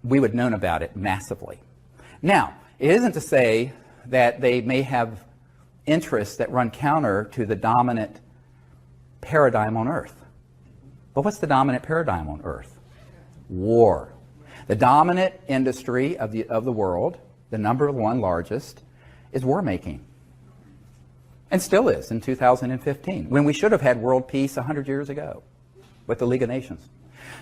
we would have known about it massively. Now, it isn't to say that they may have interests that run counter to the dominant paradigm on Earth. But what's the dominant paradigm on Earth? War. The dominant industry of the world, the number one largest, is war making. And still is in 2015, when we should have had world peace 100 years ago with the League of Nations.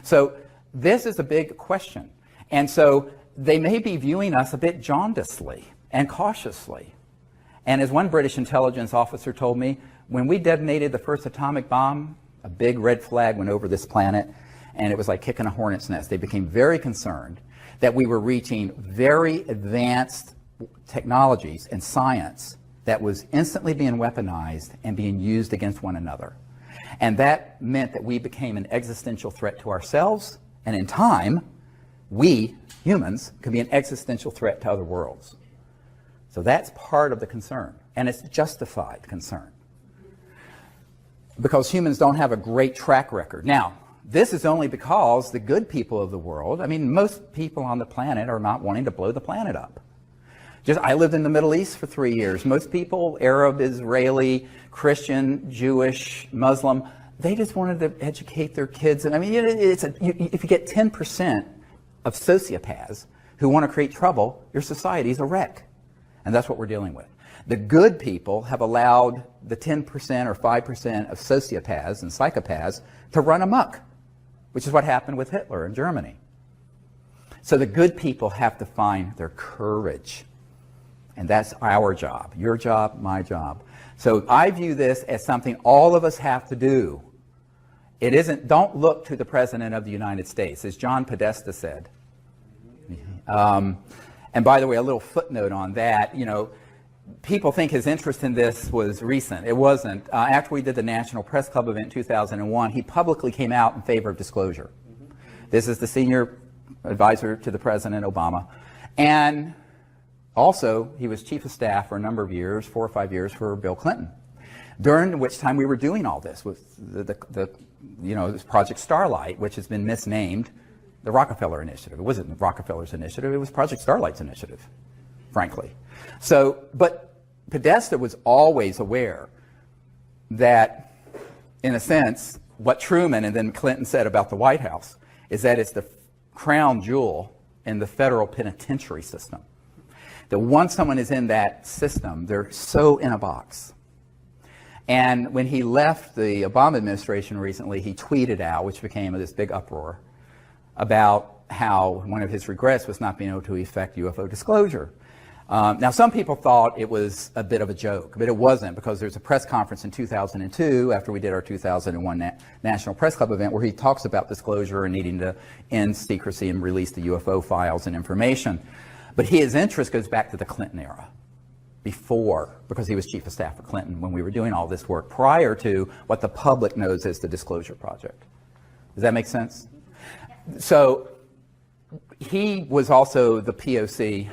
So this is a big question. And so they may be viewing us a bit jaundicedly and cautiously. And as one British intelligence officer told me, when we detonated the first atomic bomb, a big red flag went over this planet, and it was like kicking a hornet's nest. They became very concerned that we were reaching very advanced technologies and science that was instantly being weaponized and being used against one another. And that meant that we became an existential threat to ourselves, and in time, we, humans, could be an existential threat to other worlds. So that's part of the concern, and it's justified concern, because humans don't have a great track record. Now, this is only because the good people of the world, I mean, most people on the planet are not wanting to blow the planet up. I lived in the Middle East for 3 years. Most people, Arab, Israeli, Christian, Jewish, Muslim, they just wanted to educate their kids. And I mean, if you get 10% of sociopaths who want to create trouble, your society is a wreck. And that's what we're dealing with. The good people have allowed the 10% or 5% of sociopaths and psychopaths to run amok, which is what happened with Hitler in Germany. So the good people have to find their courage. And that's our job, your job, my job. So I view this as something all of us have to do. It isn't, don't look to the President of the United States, as John Podesta said. And by the way, a little footnote on that, you know, people think his interest in this was recent. It wasn't. After we did the National Press Club event in 2001, he publicly came out in favor of disclosure. This is the senior advisor to the President Obama. And also, he was chief of staff for a number of years, 4 or 5 years, for Bill Clinton, during which time we were doing all this with this Project Starlight, which has been misnamed the Rockefeller Initiative. It wasn't Rockefeller's initiative, it was Project Starlight's initiative, frankly. So, but Podesta was always aware that, in a sense, what Truman and then Clinton said about the White House is that it's the crown jewel in the federal penitentiary system. That once someone is in that system, they're so in a box. And when he left the Obama administration recently, he tweeted out, which became this big uproar, about how one of his regrets was not being able to effect UFO disclosure. Now, some people thought it was a bit of a joke, but it wasn't, because there's a press conference in 2002, after we did our 2001 National Press Club event, where he talks about disclosure and needing to end secrecy and release the UFO files and information. But his interest goes back to the Clinton era, before, because he was chief of staff for Clinton when we were doing all this work, prior to what the public knows as the Disclosure Project. Does that make sense? So he was also the POC